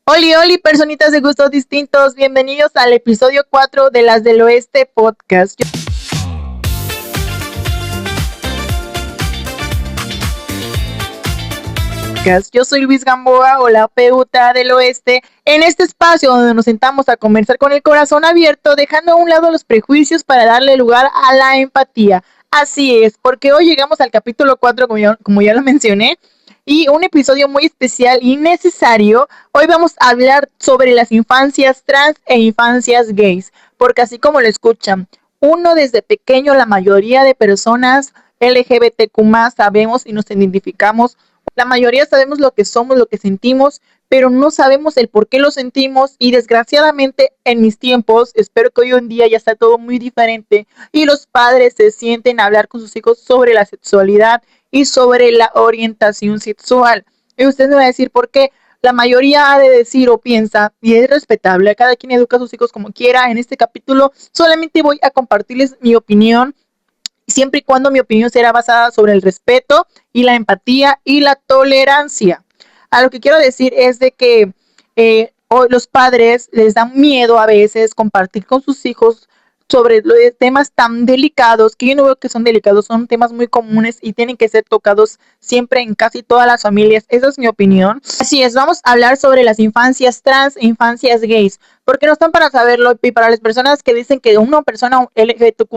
Oli, oli, personitas de gustos distintos, bienvenidos al episodio 4 de Las del Oeste Podcast. Yo soy Luis Gamboa o la Peuta del Oeste, en este espacio donde nos sentamos a conversar con el corazón abierto, dejando a un lado los prejuicios para darle lugar a la empatía. Así es, porque hoy llegamos al capítulo 4, como ya lo mencioné, y un episodio muy especial y necesario. Hoy vamos a hablar sobre las infancias trans e infancias gays, porque así como lo escuchan, uno desde pequeño, la mayoría de personas LGBTQ+, sabemos y nos identificamos. La mayoría sabemos lo que somos, lo que sentimos, pero no sabemos el por qué lo sentimos, y desgraciadamente en mis tiempos, espero que hoy en día ya está todo muy diferente y los padres se sienten a hablar con sus hijos sobre la sexualidad y sobre la orientación sexual. Y usted me va a decir por qué. La mayoría ha de decir o piensa, y es respetable, cada quien educa a sus hijos como quiera. En este capítulo solamente voy a compartirles mi opinión, siempre y cuando mi opinión será basada sobre el respeto y la empatía y la tolerancia. A lo que quiero decir es de que hoy los padres les da miedo a veces compartir con sus hijos sobre temas tan delicados, que yo no veo que son delicados, son temas muy comunes y tienen que ser tocados siempre en casi todas las familias. Esa es mi opinión. Así es, vamos a hablar sobre las infancias trans e infancias gays, porque no están para saberlo, y para las personas que dicen que una persona LGBTQ+,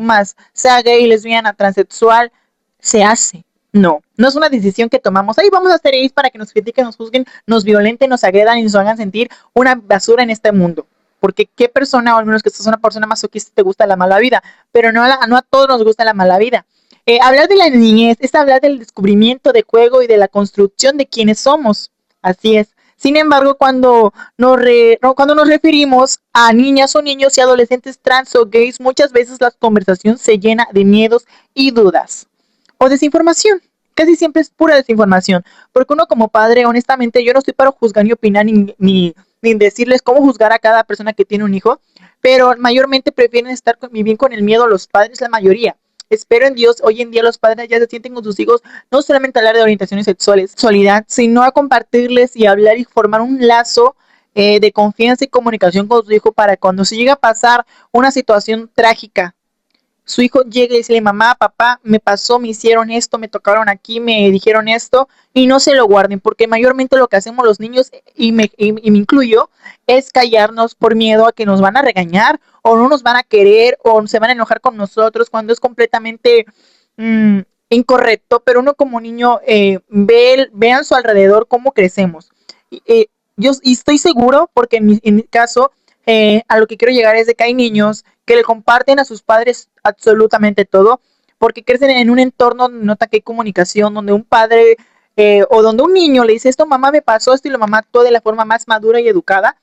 sea gay, lesbiana, transexual, se hace. No, no es una decisión que tomamos. Ahí vamos a hacer gays para que nos critiquen, nos juzguen, nos violenten, nos agredan y nos hagan sentir una basura en este mundo. Porque qué persona, o al menos que seas una persona masoquista, te gusta la mala vida, pero no a todos nos gusta la mala vida. Hablar de la niñez es hablar del descubrimiento de juego y de la construcción de quienes somos. Así es. Sin embargo, cuando nos referimos a niñas o niños y adolescentes trans o gays, muchas veces la conversación se llena de miedos y dudas. O desinformación. Casi siempre es pura desinformación. Porque uno como padre, honestamente, yo no estoy para juzgar ni opinar ni decirles cómo juzgar a cada persona que tiene un hijo, pero mayormente prefieren estar bien con el miedo los padres, la mayoría. Espero en Dios, hoy en día los padres ya se sienten con sus hijos, no solamente a hablar de orientaciones sexuales, sexualidad, sino a compartirles y hablar y formar un lazo de confianza y comunicación con su hijo, para cuando se llega a pasar una situación trágica, su hijo llega y dice: mamá, papá, me pasó, me hicieron esto, me tocaron aquí, me dijeron esto, y no se lo guarden, porque mayormente lo que hacemos los niños, y me incluyo, es callarnos por miedo a que nos van a regañar, o no nos van a querer, o se van a enojar con nosotros, cuando es completamente incorrecto. Pero uno como niño ve a su alrededor cómo crecemos. Yo estoy seguro, porque en mi caso, a lo que quiero llegar es de que hay niños que le comparten a sus padres absolutamente todo, porque crecen en un entorno donde nota que hay comunicación, donde un padre o donde un niño le dice: esto mamá me pasó esto, y la mamá actúa de la forma más madura y educada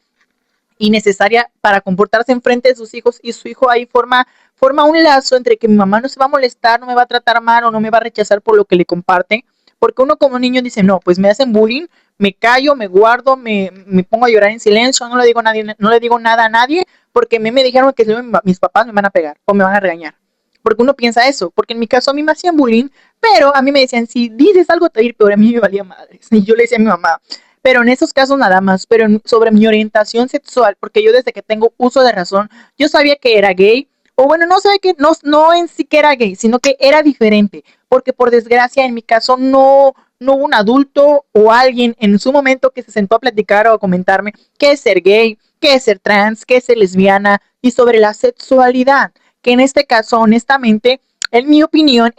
y necesaria para comportarse en frente de sus hijos, y su hijo ahí forma un lazo entre que mi mamá no se va a molestar, no me va a tratar mal o no me va a rechazar por lo que le comparte. Porque uno como niño dice: no, pues me hacen bullying, me callo, me guardo, me pongo a llorar en silencio, no le digo a nadie, no le digo nada a nadie, porque me dijeron que mis papás me van a pegar o me van a regañar. Porque uno piensa eso, porque en mi caso a mí me hacían bullying, pero a mí me decían: si dices algo te va a ir peor. A mí me valía madres. Y yo le decía a mi mamá, pero en esos casos nada más. Pero sobre mi orientación sexual, porque yo desde que tengo uso de razón, yo sabía que era gay, o bueno, no sabía que, no en sí que era gay, sino que era diferente, porque por desgracia en mi caso no hubo un adulto o alguien en su momento que se sentó a platicar o a comentarme qué es ser gay, qué es ser trans, qué es ser lesbiana, y sobre la sexualidad, que en este caso, honestamente, en mi opinión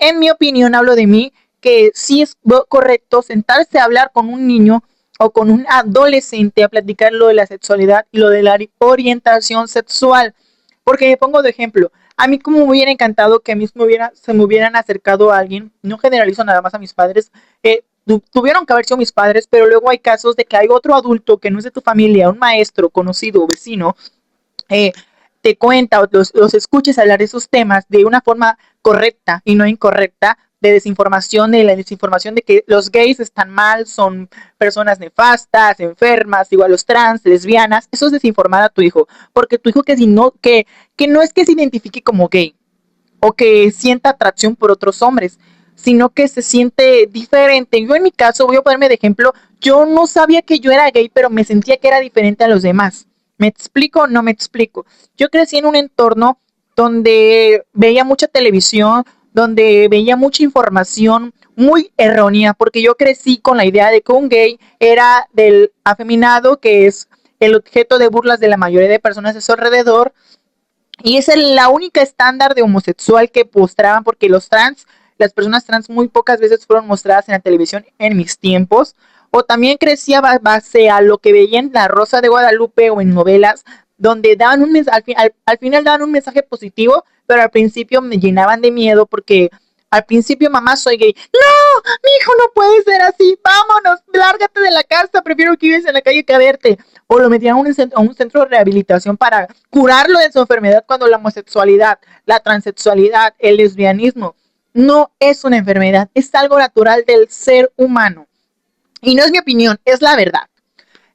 hablo de mí, que sí es correcto sentarse a hablar con un niño o con un adolescente a platicar lo de la sexualidad y lo de la orientación sexual. Porque me pongo de ejemplo, a mí como me hubiera encantado que a mí se me hubieran acercado a alguien, no generalizo nada más a mis padres, tuvieron que haber sido mis padres, pero luego hay casos de que hay otro adulto que no es de tu familia, un maestro, conocido, vecino, eh, te cuenta o los escuches hablar de esos temas de una forma correcta y no incorrecta, de la desinformación de que los gays están mal, son personas nefastas, enfermas, igual los trans, lesbianas. Eso es desinformar a tu hijo, porque tu hijo que no es que se identifique como gay o que sienta atracción por otros hombres, sino que se siente diferente. Yo en mi caso, voy a ponerme de ejemplo, yo no sabía que yo era gay, pero me sentía que era diferente a los demás. ¿Me explico o no me explico? Yo crecí en un entorno donde veía mucha televisión, donde veía mucha información muy errónea, porque yo crecí con la idea de que un gay era del afeminado, que es el objeto de burlas de la mayoría de personas de su alrededor, y es la única estándar de homosexual que mostraban, porque las personas trans muy pocas veces fueron mostradas en la televisión en mis tiempos, o también crecía base a lo que veía en La Rosa de Guadalupe o en novelas, donde daban un mensaje, al final daban un mensaje positivo, pero al principio me llenaban de miedo porque al principio, mamá, soy gay. No, mi hijo no puede ser así. Vámonos, lárgate de la casa. Prefiero que vives en la calle que verte. O lo metían a un centro de rehabilitación para curarlo de su enfermedad, cuando la homosexualidad, la transexualidad, el lesbianismo no es una enfermedad, es algo natural del ser humano. Y no es mi opinión, es la verdad.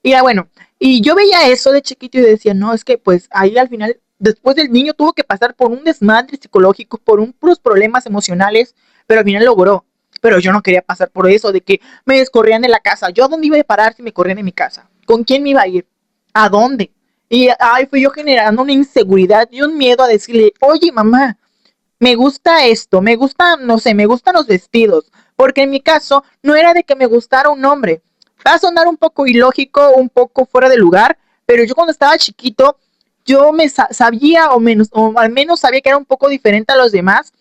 Y bueno, y yo veía eso de chiquito y decía, no, es que pues ahí al final, después del niño tuvo que pasar por un desmadre psicológico, por unos problemas emocionales, pero al final logró. Pero yo no quería pasar por eso, de que me descorrían de la casa. ¿Yo a dónde iba a parar si me corrían de mi casa? ¿Con quién me iba a ir? ¿A dónde? Y ahí fui yo generando una inseguridad y un miedo a decirle, oye mamá, me gusta esto, me gusta, no sé, me gustan los vestidos, porque en mi caso no era de que me gustara un hombre. Va a sonar un poco ilógico, un poco fuera de lugar, pero yo cuando estaba chiquito, yo me sabía o al menos sabía que era un poco diferente a los demás,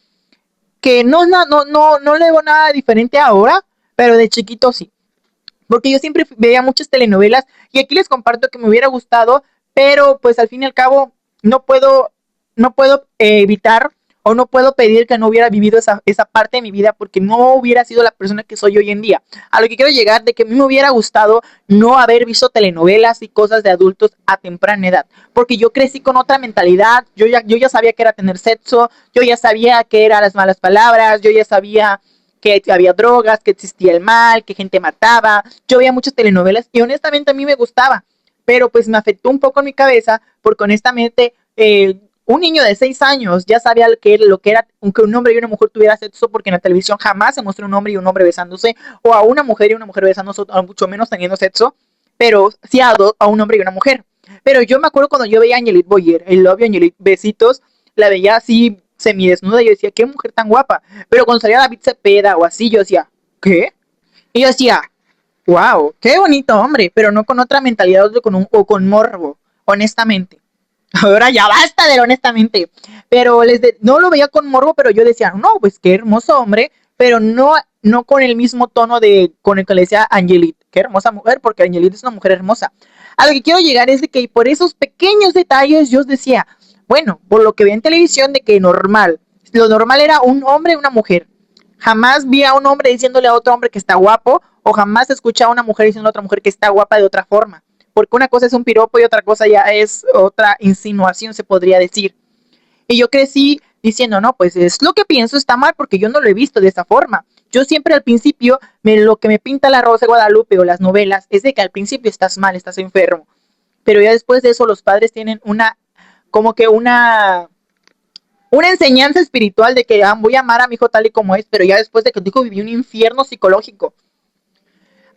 que no le veo nada diferente ahora, pero de chiquito sí. Porque yo siempre veía muchas telenovelas y aquí les comparto que me hubiera gustado, pero pues al fin y al cabo no puedo, no puedo evitar o no puedo pedir que no hubiera vivido esa parte de mi vida, porque no hubiera sido la persona que soy hoy en día. A lo que quiero llegar, de que a mí me hubiera gustado no haber visto telenovelas y cosas de adultos a temprana edad, porque yo crecí con otra mentalidad, yo ya sabía que era tener sexo, yo ya sabía que eran las malas palabras, yo ya sabía que había drogas, que existía el mal, que gente mataba. Yo veía muchas telenovelas y honestamente a mí me gustaba, pero pues me afectó un poco en mi cabeza, porque honestamente un niño de 6 años ya sabía lo que era que un hombre y una mujer tuvieran sexo, porque en la televisión jamás se mostró un hombre y un hombre besándose, o a una mujer y una mujer besándose, o mucho menos teniendo sexo, pero sí a un hombre y una mujer. Pero yo me acuerdo cuando yo veía a Angelique Boyer, el novio Angelique Besitos, la veía así semidesnuda y yo decía, qué mujer tan guapa. Pero cuando salía David Cepeda o así, yo decía, ¿qué? Y yo decía, wow, qué bonito hombre, pero no con otra mentalidad o con morbo, honestamente. Ahora ya basta de honestamente. Pero no lo veía con morbo, pero yo decía, no, pues qué hermoso hombre, pero no con el mismo tono con el que le decía Angelit, qué hermosa mujer, porque Angelit es una mujer hermosa. A lo que quiero llegar es de que por esos pequeños detalles yo decía, bueno, por lo que veía en televisión, de que lo normal era un hombre y una mujer. Jamás vi a un hombre diciéndole a otro hombre que está guapo, o jamás escuché a una mujer diciendo a otra mujer que está guapa de otra forma. Porque una cosa es un piropo y otra cosa ya es otra insinuación, se podría decir. Y yo crecí diciendo, no, pues es lo que pienso está mal, porque yo no lo he visto de esa forma. Yo siempre al principio, lo que me pinta La Rosa de Guadalupe o las novelas es de que al principio estás mal, estás enfermo. Pero ya después de eso los padres tienen como que una enseñanza espiritual de que voy a amar a mi hijo tal y como es, pero ya después de que tu hijo vivió un infierno psicológico.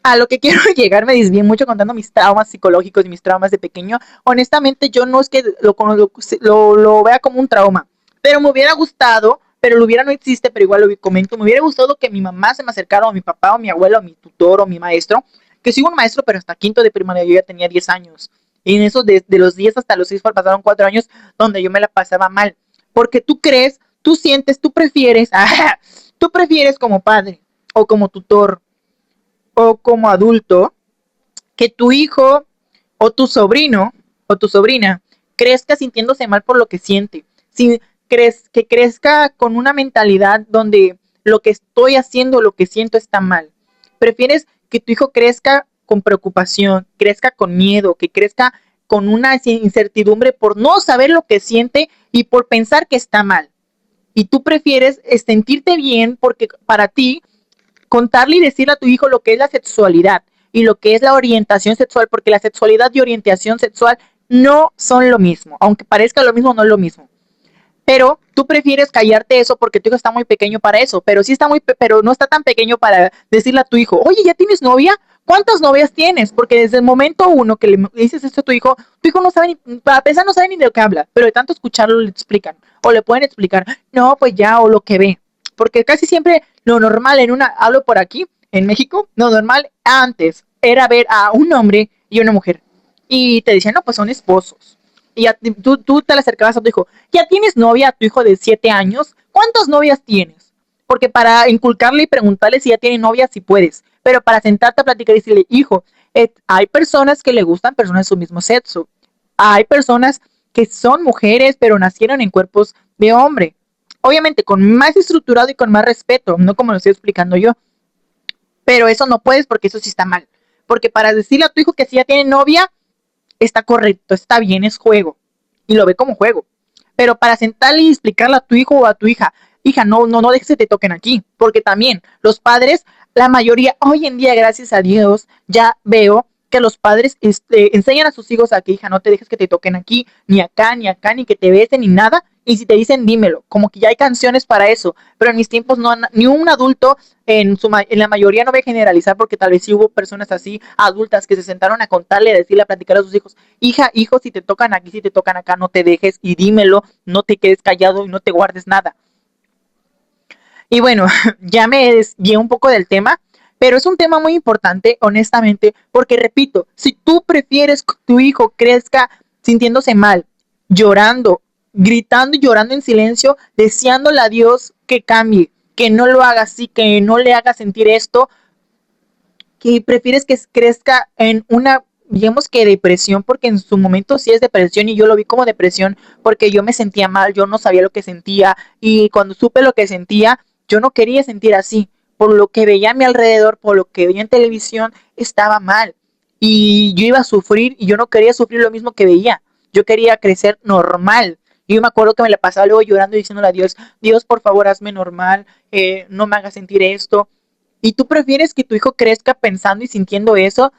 A lo que quiero llegar, me desvié mucho contando mis traumas psicológicos y mis traumas de pequeño. Honestamente, yo no es que lo vea como un trauma, pero me hubiera gustado, pero lo hubiera no existe, pero igual lo comento, me hubiera gustado que mi mamá se me acercara, o mi papá, o mi abuelo, o mi tutor, o mi maestro, que soy un maestro, pero hasta quinto de primaria yo ya tenía 10 años. Y en eso, de los 10 hasta los 6 pasaron 4 años donde yo me la pasaba mal. Porque tú crees, tú sientes, tú prefieres, tú prefieres como padre, o como tutor, o como adulto, que tu hijo o tu sobrino o tu sobrina crezca sintiéndose mal por lo que siente. Si que crezca con una mentalidad donde lo que estoy haciendo, lo que siento está mal. Prefieres que tu hijo crezca con preocupación, crezca con miedo, que crezca con una incertidumbre por no saber lo que siente y por pensar que está mal. Y tú prefieres sentirte bien porque para ti contarle y decirle a tu hijo lo que es la sexualidad y lo que es la orientación sexual, porque la sexualidad y orientación sexual no son lo mismo, aunque parezca lo mismo, no es lo mismo. Pero tú prefieres callarte eso porque tu hijo está muy pequeño para eso, pero sí está pero no está tan pequeño para decirle a tu hijo, oye, ¿ya tienes novia? ¿Cuántas novias tienes? Porque desde el momento uno que le dices esto a tu hijo no sabe ni, para empezar no sabe ni de lo que habla, pero de tanto escucharlo le explican, o le pueden explicar, no, pues ya, o lo que ve. Porque casi siempre lo normal hablo por aquí, en México, lo normal antes era ver a un hombre y una mujer. Y te decían, no, pues son esposos. Y ya, tú te le acercabas a tu hijo, ¿ya tienes novia a tu hijo de 7 años? ¿Cuántas novias tienes? Porque para inculcarle y preguntarle si ya tiene novia, si puedes. Pero para sentarte a platicar y decirle, hijo, hay personas que le gustan personas de su mismo sexo. Hay personas que son mujeres, pero nacieron en cuerpos de hombre. Obviamente, con más estructurado y con más respeto, no como lo estoy explicando yo. Pero eso no puedes porque eso sí está mal. Porque para decirle a tu hijo que si ya tiene novia, está correcto, está bien, es juego. Y lo ve como juego. Pero para sentarle y explicarle a tu hijo o a tu hija, no dejes que te toquen aquí. Porque también los padres, la mayoría, hoy en día, gracias a Dios, ya veo que los padres enseñan a sus hijos a que, hija, no te dejes que te toquen aquí, ni acá, ni acá, ni que te besen, ni nada. Y si te dicen, dímelo. Como que ya hay canciones para eso. Pero en mis tiempos no, ni un adulto en la mayoría no voy a generalizar porque tal vez sí hubo personas así, adultas, que se sentaron a contarle, a decirle, a platicar a sus hijos, hija, hijo, si te tocan aquí, si te tocan acá, no te dejes y dímelo, no te quedes callado y no te guardes nada. Y bueno, ya me desvié un poco del tema, pero es un tema muy importante, honestamente, porque repito, si tú prefieres que tu hijo crezca sintiéndose mal, llorando, gritando y llorando en silencio, deseándole a Dios que cambie, que no lo haga así, que no le haga sentir esto, que prefieres que crezca en una, digamos que depresión, porque en su momento sí es depresión y yo lo vi como depresión porque yo me sentía mal, yo no sabía lo que sentía y cuando supe lo que sentía, yo no quería sentir así. Por lo que veía a mi alrededor, por lo que veía en televisión, estaba mal. Y yo iba a sufrir y yo no quería sufrir lo mismo que veía. Yo quería crecer normal. Y yo me acuerdo que me la pasaba luego llorando y diciéndole a Dios, Dios, por favor, hazme normal, no me hagas sentir esto. Y tú prefieres que tu hijo crezca pensando y sintiendo eso,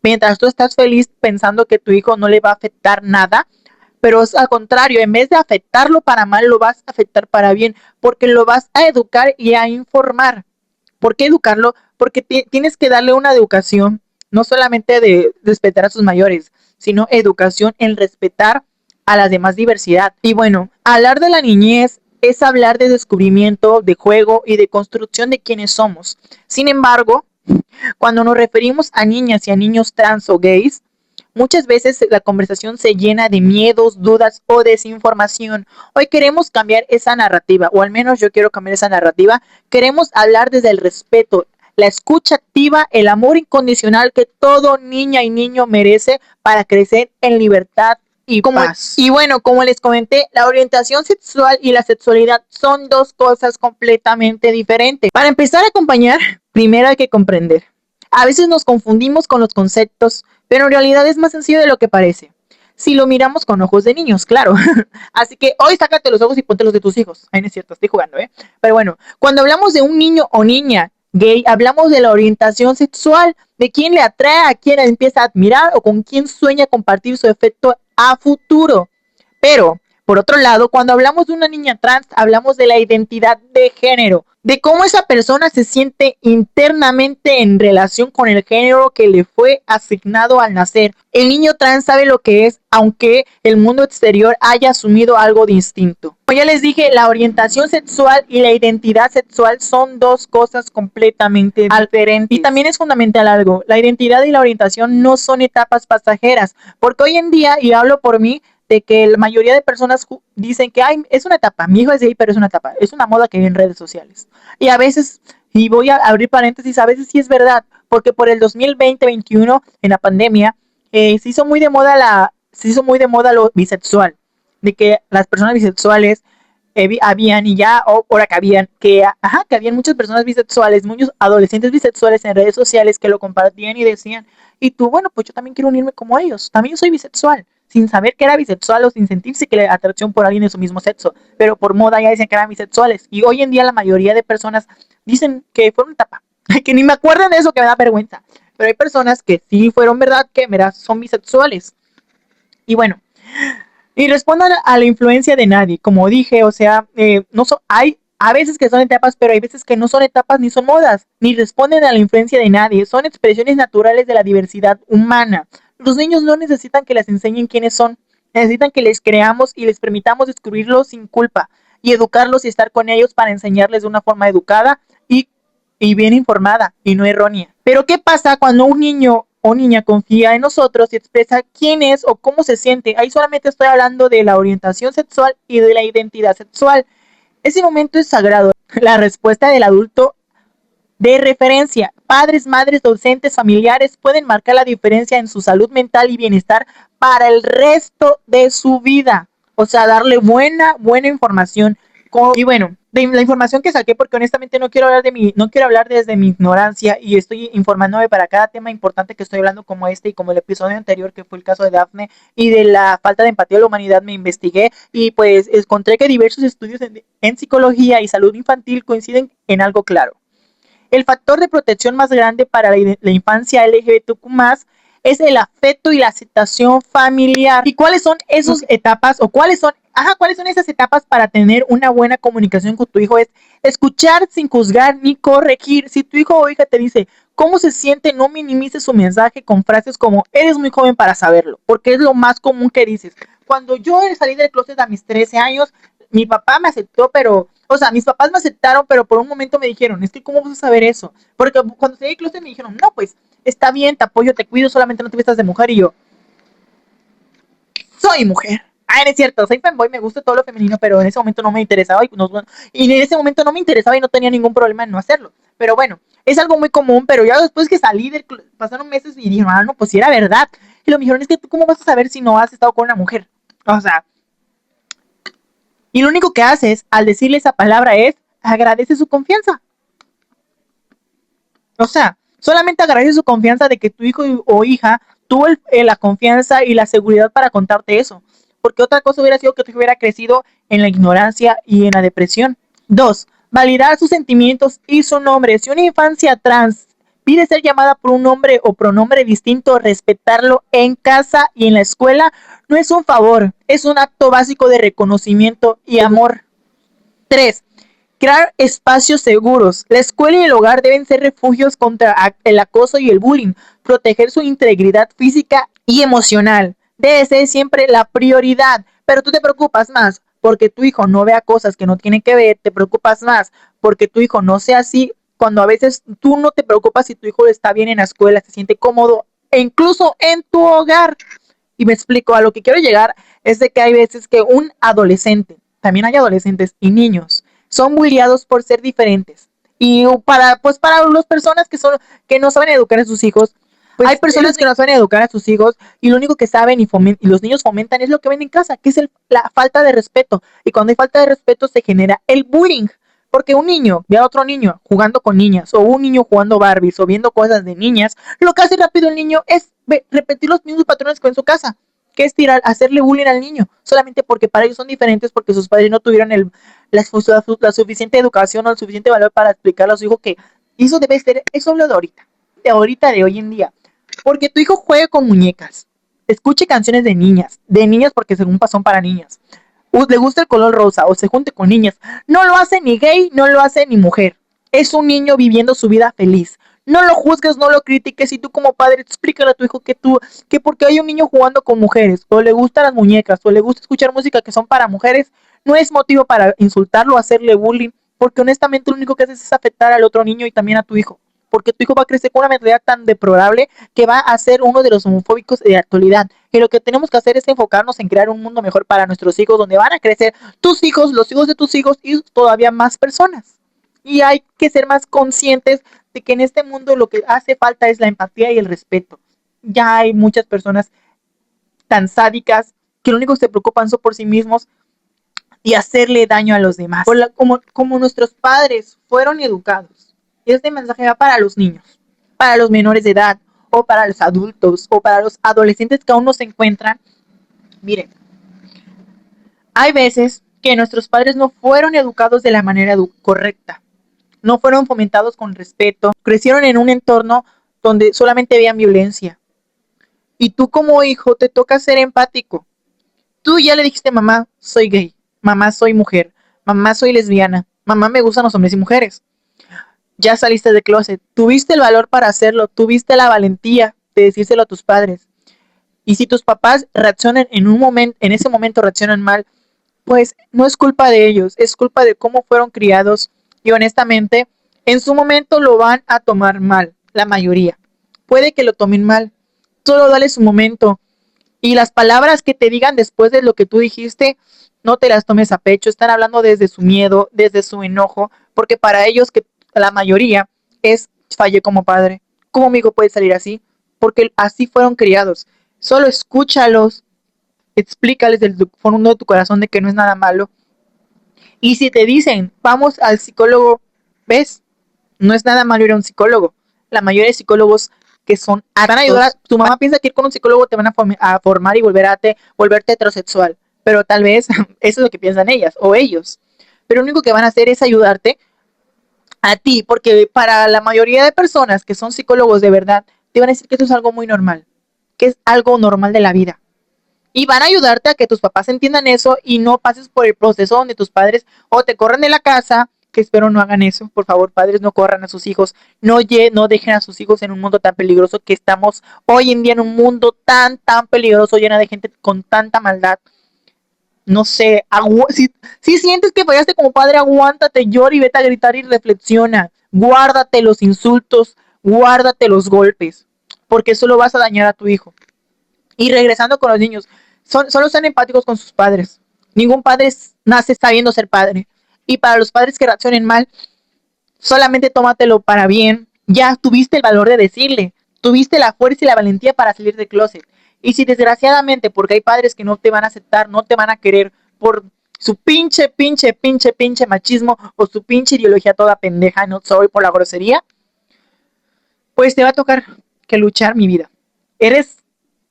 mientras tú estás feliz pensando que tu hijo no le va a afectar nada, pero es al contrario, en vez de afectarlo para mal, lo vas a afectar para bien, porque lo vas a educar y a informar. ¿Por qué educarlo? Porque tienes que darle una educación, no solamente de respetar a sus mayores, sino educación en respetar a la demás diversidad. Y bueno, hablar de la niñez es hablar de descubrimiento, de juego y de construcción de quienes somos. Sin embargo, cuando nos referimos a niñas y a niños trans o gays, muchas veces la conversación se llena de miedos, dudas o desinformación. Hoy queremos cambiar esa narrativa, o al menos yo quiero cambiar esa narrativa. Queremos hablar desde el respeto, la escucha activa, el amor incondicional que todo niña y niño merece para crecer en libertad y paz. Y bueno, como les comenté, la orientación sexual y la sexualidad son dos cosas completamente diferentes. Para empezar a acompañar, primero hay que comprender. A veces nos confundimos con los conceptos, pero en realidad es más sencillo de lo que parece. Si lo miramos con ojos de niños, claro. Así que hoy sácate los ojos y ponte los de tus hijos. Ay, no es cierto, estoy jugando, ¿eh? Pero bueno, cuando hablamos de un niño o niña gay, hablamos de la orientación sexual, de quién le atrae, a quién empieza a admirar o con quién sueña compartir su efecto a futuro. Pero, por otro lado, cuando hablamos de una niña trans, hablamos de la identidad de género, de cómo esa persona se siente internamente en relación con el género que le fue asignado al nacer. El niño trans sabe lo que es, aunque el mundo exterior haya asumido algo distinto. Como ya les dije, la orientación sexual y la identidad sexual son dos cosas completamente diferentes. Y también es fundamental algo, la identidad y la orientación no son etapas pasajeras, porque hoy en día, y hablo por mí, de que la mayoría de personas dicen que ay, es una etapa, mi hijo es gay, pero es una etapa, es una moda que hay en redes sociales. Y a veces, y voy a abrir paréntesis, a veces sí es verdad, porque por el 2020-21, en la pandemia, se hizo muy de moda lo bisexual, de que las personas bisexuales habían y ya ahora que habían, que habían muchas personas bisexuales, muchos adolescentes bisexuales en redes sociales que lo compartían y decían, y tú, bueno, pues yo también quiero unirme como ellos, también soy bisexual, sin saber que era bisexual o sin sentirse que la atracción por alguien de su mismo sexo, pero por moda ya dicen que eran bisexuales, y hoy en día la mayoría de personas dicen que fue una etapa, que ni me acuerdo de eso, que me da vergüenza, pero hay personas que sí fueron verdad, que verdad son bisexuales. Y bueno, Y respondan a la influencia de nadie, como dije, o sea, no hay a veces que son etapas, pero hay veces que no son etapas ni son modas, ni responden a la influencia de nadie, son expresiones naturales de la diversidad humana. Los niños no necesitan que les enseñen quiénes son, necesitan que les creamos y les permitamos descubrirlos sin culpa y educarlos y estar con ellos para enseñarles de una forma educada y bien informada y no errónea. Pero ¿qué pasa cuando un niño o niña confía en nosotros y expresa quién es o cómo se siente? Ahí solamente estoy hablando de la orientación sexual y de la identidad sexual. Ese momento es sagrado. La respuesta del adulto de referencia. Padres, madres, docentes, familiares pueden marcar la diferencia en su salud mental y bienestar para el resto de su vida. O sea, darle buena información. Y bueno, de la información que saqué, porque honestamente no quiero hablar desde mi ignorancia y estoy informándome para cada tema importante que estoy hablando como este y como el episodio anterior que fue el caso de Daphne y de la falta de empatía de la humanidad. Me investigué y pues encontré que diversos estudios en psicología y salud infantil coinciden en algo claro. El factor de protección más grande para la infancia LGBTQ+, es el afecto y la aceptación familiar. ¿Y cuáles son esas etapas o cuáles son esas etapas para tener una buena comunicación con tu hijo? Es escuchar sin juzgar ni corregir. Si tu hijo o hija te dice cómo se siente, no minimices su mensaje con frases como eres muy joven para saberlo, porque es lo más común que dices. Cuando yo salí del closet a mis 13 años, mi papá me aceptó, pero, o sea, mis papás me aceptaron, pero por un momento me dijeron, es que ¿cómo vas a saber eso? Porque cuando salí del closet me dijeron, no, pues, está bien, te apoyo, te cuido, solamente no te vistas de mujer. Y yo, soy mujer. Ah, no es cierto, soy fanboy, me gusta todo lo femenino, pero en ese momento no me interesaba y en ese momento no me interesaba y no tenía ningún problema en no hacerlo. Pero bueno, es algo muy común, pero ya después que salí pasaron meses y dijeron, ah, no, pues sí era verdad. Y lo me dijeron, es que tú cómo vas a saber si no has estado con una mujer. O sea, y lo único que haces al decirle esa palabra es agradece su confianza. O sea, solamente agradece su confianza de que tu hijo o hija tuvo la confianza y la seguridad para contarte eso. Porque otra cosa hubiera sido que tu hijo hubiera crecido en la ignorancia y en la depresión. 2. Validar sus sentimientos y su nombre. Si una infancia trans pide ser llamada por un nombre o pronombre distinto, respetarlo en casa y en la escuela no es un favor, es un acto básico de reconocimiento y amor. 3. Crear espacios seguros. La escuela y el hogar deben ser refugios contra el acoso y el bullying. Proteger su integridad física y emocional debe ser siempre la prioridad. Pero tú te preocupas más porque tu hijo no vea cosas que no tienen que ver. Te preocupas más porque tu hijo no sea así. Cuando a veces tú no te preocupas si tu hijo está bien en la escuela, se siente cómodo e incluso en tu hogar. Y me explico, a lo que quiero llegar es de que hay veces que un adolescente, también hay adolescentes y niños, son bulliados por ser diferentes. Y para las personas que no saben educar a sus hijos, pues hay personas que no saben educar a sus hijos y lo único que saben y los niños fomentan es lo que ven en casa, que es la falta de respeto. Y cuando hay falta de respeto se genera el bullying. Porque un niño ve a otro niño jugando con niñas, o un niño jugando Barbies, o viendo cosas de niñas, lo que hace rápido el niño es repetir los mismos patrones que en su casa, que es hacerle bullying al niño, solamente porque para ellos son diferentes, porque sus padres no tuvieron la suficiente educación o el suficiente valor para explicarle a su hijo que eso debe ser, eso hablo de hoy en día. Porque tu hijo juegue con muñecas, escuche canciones de niñas porque según son para niñas, le gusta el color rosa o se junte con niñas. No lo hace ni gay, no lo hace ni mujer. Es un niño viviendo su vida feliz. No lo juzgues, no lo critiques y tú como padre explícale a tu hijo que porque hay un niño jugando con mujeres o le gustan las muñecas o le gusta escuchar música que son para mujeres, no es motivo para insultarlo o hacerle bullying, porque honestamente lo único que haces es afectar al otro niño y también a tu hijo, porque tu hijo va a crecer con una mentalidad tan deplorable que va a ser uno de los homofóbicos de la actualidad. Y lo que tenemos que hacer es enfocarnos en crear un mundo mejor para nuestros hijos, donde van a crecer tus hijos, los hijos de tus hijos y todavía más personas. Y hay que ser más conscientes de que en este mundo lo que hace falta es la empatía y el respeto. Ya hay muchas personas tan sádicas que lo único que se preocupan son por sí mismos y hacerle daño a los demás. Como nuestros padres fueron educados. Este mensaje va para los niños, para los menores de edad, o para los adultos, o para los adolescentes que aún no se encuentran. Miren, hay veces que nuestros padres no fueron educados de la manera correcta, no fueron fomentados con respeto, crecieron en un entorno donde solamente veían violencia. Y tú como hijo te toca ser empático Tú ya le dijiste, mamá, soy gay, mamá, soy mujer, mamá, soy lesbiana, mamá, me gustan los hombres y mujeres. Ya saliste de closet, tuviste el valor para hacerlo, tuviste la valentía de decírselo a tus padres. Y si tus papás reaccionan en un momento, en ese momento reaccionan mal, pues no es culpa de ellos, es culpa de cómo fueron criados y honestamente en su momento lo van a tomar mal, la mayoría. Puede que lo tomen mal, solo dale su momento y las palabras que te digan después de lo que tú dijiste, no te las tomes a pecho, están hablando desde su miedo, desde su enojo, porque para ellos que la mayoría es fallé como padre. ¿Cómo mi hijo puede salir así? Porque así fueron criados. Solo escúchalos, explícales del fondo de tu corazón de que no es nada malo. Y si te dicen, vamos al psicólogo, ¿ves? No es nada malo ir a un psicólogo. La mayoría de psicólogos que son aptos, van a ayudar. Tu mamá piensa que ir con un psicólogo te van a formar y volverte heterosexual. Pero tal vez eso es lo que piensan ellas o ellos. Pero lo único que van a hacer es ayudarte a ti, porque para la mayoría de personas que son psicólogos de verdad, te van a decir que eso es algo muy normal, que es algo normal de la vida. Y van a ayudarte a que tus papás entiendan eso y no pases por el proceso donde tus padres o te corren de la casa, que espero no hagan eso. Por favor, padres, no corran a sus hijos. No dejen a sus hijos en un mundo tan peligroso que estamos hoy en día, en un mundo tan peligroso, llena de gente con tanta maldad. No sé, si sientes que fallaste como padre, aguántate, llora y vete a gritar y reflexiona. Guárdate los insultos, guárdate los golpes, porque solo vas a dañar a tu hijo. Y regresando con los niños, solo sean empáticos con sus padres. Ningún padre nace sabiendo ser padre. Y para los padres que reaccionen mal, solamente tómatelo para bien. Ya tuviste el valor de decirle, tuviste la fuerza y la valentía para salir del closet. Y si desgraciadamente, porque hay padres que no te van a aceptar, no te van a querer por su pinche machismo o su pinche ideología toda pendeja, no soy por la grosería, pues te va a tocar que luchar, mi vida. Eres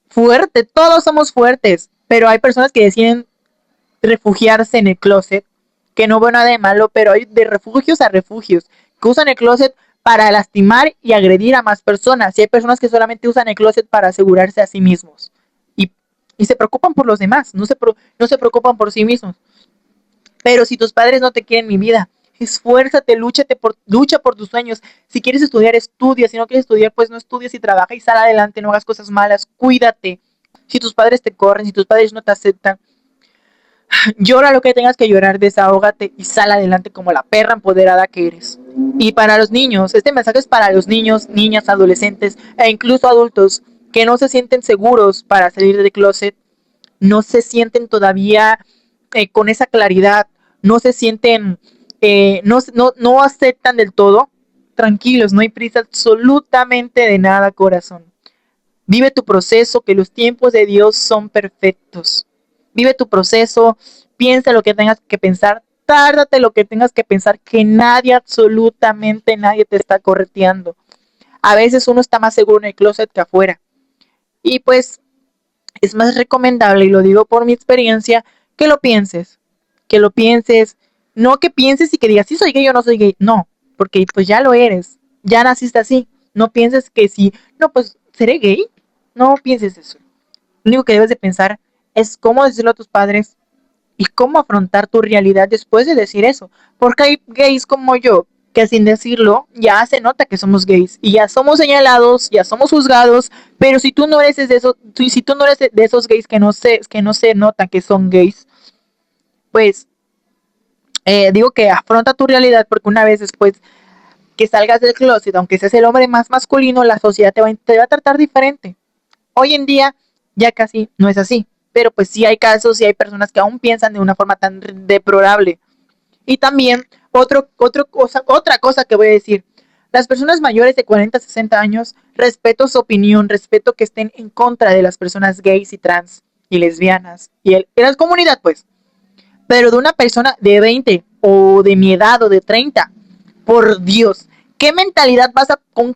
fuerte, todos somos fuertes, pero hay personas que deciden refugiarse en el closet, que no veo nada de malo, pero hay de refugios a refugios, que usan el closet para lastimar y agredir a más personas, y hay personas que solamente usan el closet para asegurarse a sí mismos, y, y se preocupan por los demás, no se preocupan por sí mismos. Pero si tus padres no te quieren, mi vida, esfuérzate, lucha por tus sueños. Si quieres estudiar, estudia. Si no quieres estudiar, pues no estudies y trabaja y sal adelante, no hagas cosas malas, cuídate. Si tus padres te corren, si tus padres no te aceptan, llora lo que tengas que llorar, desahógate y sal adelante como la perra empoderada que eres. Y para los niños, este mensaje es para los niños, niñas, adolescentes e incluso adultos que no se sienten seguros para salir del closet, no se sienten todavía con esa claridad, no se sienten, no aceptan del todo. Tranquilos, no hay prisa absolutamente de nada, corazón. Vive tu proceso, que los tiempos de Dios son perfectos. Vive tu proceso, piensa lo que tengas que pensar, tárdate lo que tengas que pensar, que nadie, absolutamente nadie te está correteando. A veces uno está más seguro en el closet que afuera. Y pues es más recomendable, y lo digo por mi experiencia, que lo pienses, no que pienses y que digas, sí soy gay o no soy gay, no, porque pues ya lo eres, ya naciste así, no pienses que sí, no, pues seré gay, no pienses eso. Lo único que debes de pensar es cómo decirlo a tus padres y cómo afrontar tu realidad después de decir eso, porque hay gays como yo que sin decirlo ya se nota que somos gays y ya somos señalados, ya somos juzgados, pero si tú no eres de esos, si tú no eres de esos gays que no se notan que son gays, pues digo que afronta tu realidad porque una vez después que salgas del closet, aunque seas el hombre más masculino, la sociedad te va a tratar diferente. Hoy en día ya casi no es así, pero pues sí hay casos y hay personas que aún piensan de una forma tan deplorable. Y también otra cosa que voy a decir, las personas mayores de 40, 60 años, respeto su opinión, respeto que estén en contra de las personas gays y trans y lesbianas y la comunidad, pues. Pero de una persona de 20 o de mi edad o de 30, por Dios, ¿qué mentalidad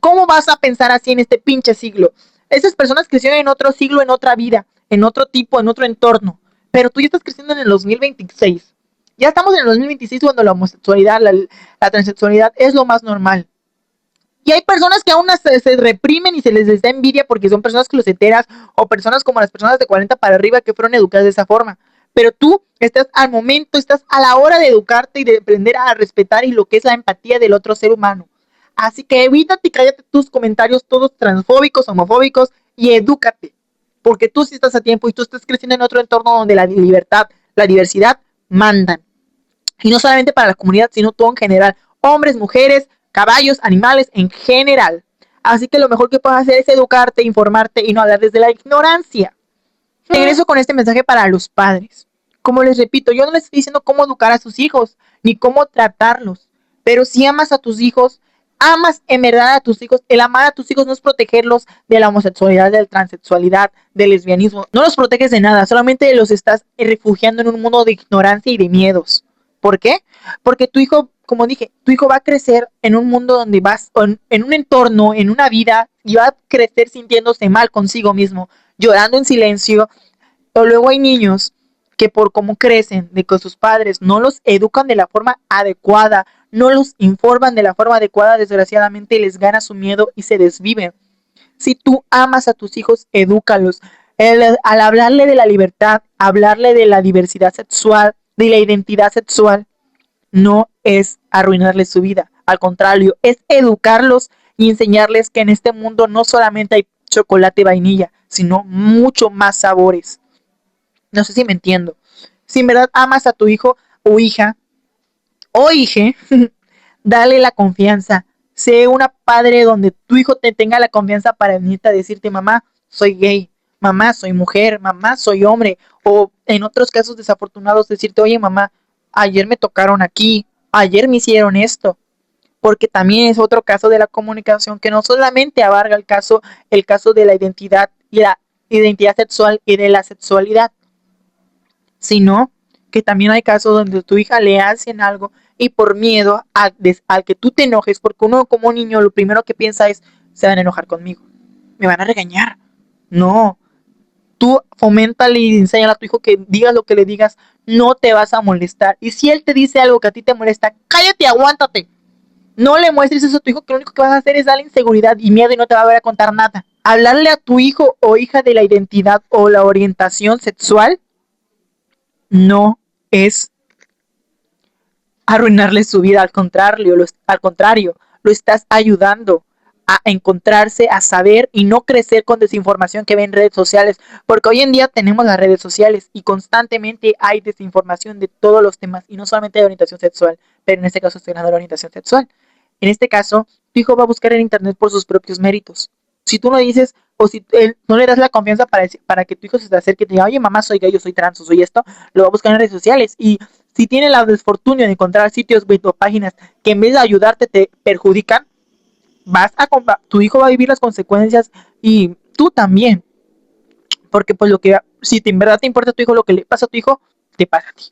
cómo vas a pensar así en este pinche siglo? Esas personas crecieron en otro siglo, en otra vida, en otro tipo, en otro entorno. Pero tú ya estás creciendo en el 2026. Ya estamos en el 2026 cuando la homosexualidad, la transexualidad es lo más normal. Y hay personas que aún se reprimen y se les da envidia porque son personas closeteras o personas como las personas de 40 para arriba que fueron educadas de esa forma. pero tú estás al momento, estás a la hora de educarte y de aprender a respetar y lo que es la empatía del otro ser humano. Así que evítate y cállate tus comentarios todos transfóbicos, homofóbicos y edúcate, porque tú sí estás a tiempo y tú estás creciendo en otro entorno donde la libertad, la diversidad mandan. Y no solamente para la comunidad, sino todo en general. Hombres, mujeres, caballos, animales en general. Así que lo mejor que puedes hacer es educarte, informarte y no hablar desde la ignorancia. Regreso con este mensaje para los padres. Como les repito, yo no les estoy diciendo cómo educar a sus hijos, ni cómo tratarlos. Pero si amas a tus hijos, amas en verdad a tus hijos. El amar a tus hijos no es protegerlos de la homosexualidad, de la transexualidad, del lesbianismo. No los proteges de nada, solamente los estás refugiando en un mundo de ignorancia y de miedos. ¿Por qué? Porque tu hijo, como dije, tu hijo va a crecer en un mundo donde vas, en un entorno, en una vida, y va a crecer sintiéndose mal consigo mismo, llorando en silencio. O luego hay niños que por cómo crecen, de que sus padres no los educan de la forma adecuada, no los informan de la forma adecuada, desgraciadamente les gana su miedo y se desviven. Si tú amas a tus hijos, edúcalos. Al hablarle de la libertad, hablarle de la diversidad sexual, de la identidad sexual, no es arruinarles su vida. Al contrario, es educarlos y enseñarles que en este mundo no solamente hay chocolate y vainilla, sino mucho más sabores. No sé si me entiendo. Si en verdad amas a tu hijo o hija o hije, dale la confianza. Sé una padre donde tu hijo te tenga la confianza para venirte a decirte, mamá, soy gay, mamá, soy mujer, mamá, soy hombre. O en otros casos desafortunados decirte, oye, mamá, ayer me tocaron aquí, ayer me hicieron esto. Porque también es otro caso de la comunicación que no solamente abarca el caso de la identidad y la identidad sexual y de la sexualidad, sino que también hay casos donde tu hija le hacen algo y por miedo al que tú te enojes, porque uno como niño lo primero que piensa es, se van a enojar conmigo, me van a regañar. No, tú foméntale y enséñale a tu hijo que digas lo que le digas, no te vas a molestar. Y si él te dice algo que a ti te molesta, cállate, aguántate. No le muestres eso a tu hijo, que lo único que vas a hacer es darle inseguridad y miedo y no te va a volver a contar nada. Hablarle a tu hijo o hija de la identidad o la orientación sexual no es arruinarle su vida, al contrario, lo estás ayudando a encontrarse, a saber y no crecer con desinformación que ve en redes sociales, porque hoy en día tenemos las redes sociales y constantemente hay desinformación de todos los temas y no solamente de orientación sexual, pero en este caso estoy hablando de orientación sexual. En este caso, tu hijo va a buscar en internet por sus propios méritos. Si tú no dices o si él no le das la confianza para que tu hijo se te acerque y te diga, oye mamá, soy gay, yo soy trans, soy esto, lo va a buscar en redes sociales. Y si tiene la desfortuna de encontrar sitios web o páginas que en vez de ayudarte te perjudican, tu hijo va a vivir las consecuencias y tú también. Porque pues si en verdad te importa a tu hijo, lo que le pasa a tu hijo, te pasa a ti.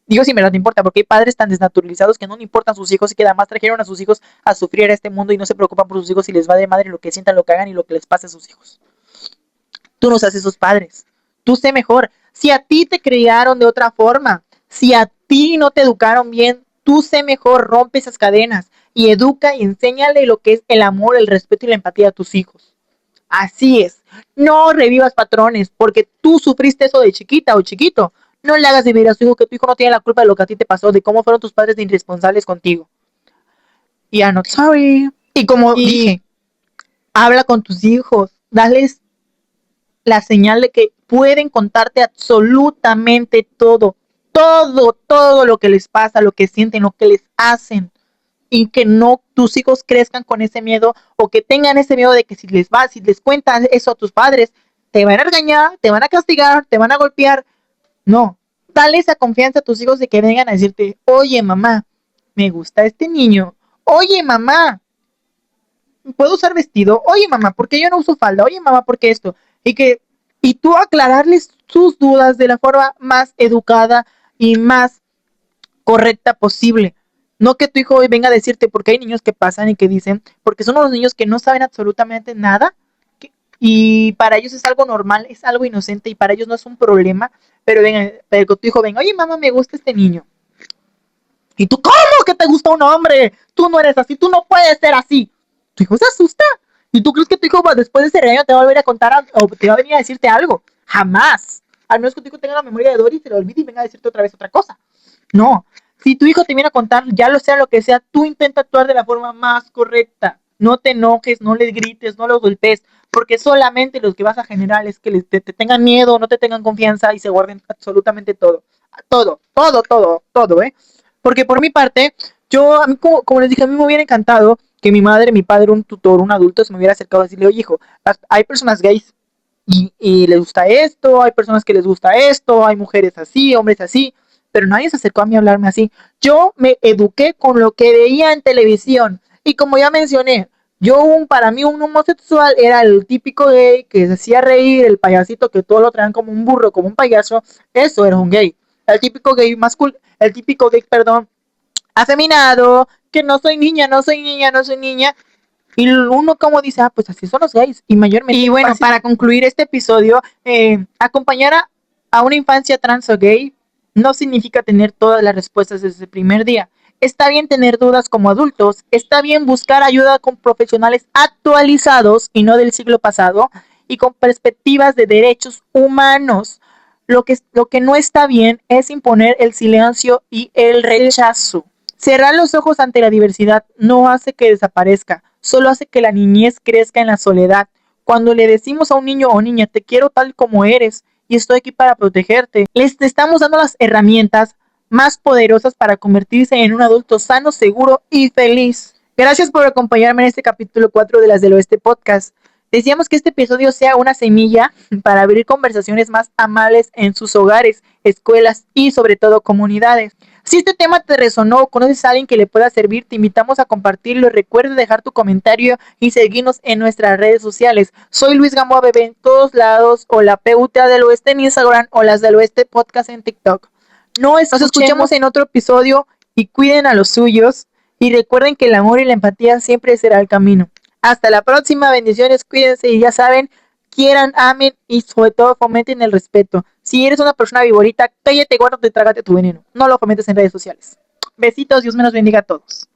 Digo si en verdad te importa, porque hay padres tan desnaturalizados que no le importan sus hijos y que además trajeron a sus hijos a sufrir a este mundo y no se preocupan por sus hijos y les va de madre lo que sientan, lo que hagan y lo que les pase a sus hijos. Tú no seas esos padres. Tú sé mejor. Si a ti te criaron de otra forma, si a ti no te educaron bien, tú sé mejor, rompe esas cadenas y educa y enséñale lo que es el amor, el respeto y la empatía a tus hijos. Así es. No revivas patrones porque tú sufriste eso de chiquita o chiquito. No le hagas vivir a su hijo que tu hijo no tiene la culpa de lo que a ti te pasó, de cómo fueron tus padres de irresponsables contigo. Y I'm not sorry. Y como dije, habla con tus hijos, dales la señal de que pueden contarte absolutamente todo, todo lo que les pasa, lo que sienten, lo que les hacen. Y que no tus hijos crezcan con ese miedo o que tengan ese miedo de que si les cuentas eso a tus padres, te van a regañar, te van a castigar, te van a golpear. No, dale esa confianza a tus hijos de que vengan a decirte, oye mamá, me gusta este niño. Oye mamá, ¿puedo usar vestido? Oye mamá, ¿por qué yo no uso falda? Oye mamá, ¿por qué esto? Y tú aclararles sus dudas de la forma más educada y más correcta posible. No que tu hijo hoy venga a decirte, porque hay niños que pasan y que dicen, porque son unos niños que no saben absolutamente nada y para ellos es algo normal, es algo inocente y para ellos no es un problema, pero tu hijo venga, oye mamá, me gusta este niño. Y tú, ¿cómo que te gusta un hombre? Tú no eres así, tú no puedes ser así. Tu hijo se asusta. ¿Y tú crees que tu hijo después de ese regaño te va a volver a contar o te va a venir a decirte algo? Jamás. Al menos que tu hijo tenga la memoria de Dory, se lo olvide y venga a decirte otra vez otra cosa. No. Si tu hijo te viene a contar, ya lo sea lo que sea, tú intenta actuar de la forma más correcta. No te enojes, no les grites, no los golpes, porque solamente los que vas a generar es que te tengan miedo, no te tengan confianza y se guarden absolutamente todo. Todo, ¿eh? Porque por mi parte, yo, a mí, como les dije, a mí me hubiera encantado que mi madre, mi padre, un tutor, un adulto se me hubiera acercado a decirle, oye, hijo, hay personas gays y les gusta esto, hay personas que les gusta esto, hay mujeres así, hombres así, pero nadie se acercó a mí a hablarme así. Yo me eduqué con lo que veía en televisión y como ya mencioné, para mí un homosexual era el típico gay que se hacía reír, el payasito que todos lo traían como un burro, como un payaso, eso era un gay. El típico gay el típico gay, perdón, afeminado, que no soy niña, no soy niña, no soy niña, y uno como dice, ah, pues así son los gays. Y mayormente. Y bueno, para concluir este episodio, acompañar a una infancia trans o gay no significa tener todas las respuestas desde el primer día. Está bien tener dudas como adultos, está bien buscar ayuda con profesionales actualizados y no del siglo pasado y con perspectivas de derechos humanos. Lo que no está bien es imponer el silencio y el rechazo. Cerrar los ojos ante la diversidad no hace que desaparezca, solo hace que la niñez crezca en la soledad. Cuando le decimos a un niño o niña, te quiero tal como eres y estoy aquí para protegerte, les estamos dando las herramientas más poderosas para convertirse en un adulto sano, seguro y feliz. Gracias por acompañarme en este capítulo 4 de Las del Oeste Podcast. Deseamos que este episodio sea una semilla para abrir conversaciones más amables en sus hogares, escuelas y sobre todo comunidades. Si este tema te resonó o conoces a alguien que le pueda servir, te invitamos a compartirlo. Recuerda dejar tu comentario y seguirnos en nuestras redes sociales. Soy Luis Gamboa Bebé en todos lados, o la PUTA del Oeste en Instagram, o Las del Oeste Podcast en TikTok. Nos escuchamos en otro episodio y cuiden a los suyos. Y recuerden que el amor y la empatía siempre será el camino. Hasta la próxima, bendiciones, cuídense y ya saben, quieran, amen y sobre todo fomenten el respeto. Si eres una persona viborita, cállate, guárdate, trágate tu veneno. No lo fomentes en redes sociales. Besitos, Dios me los bendiga a todos.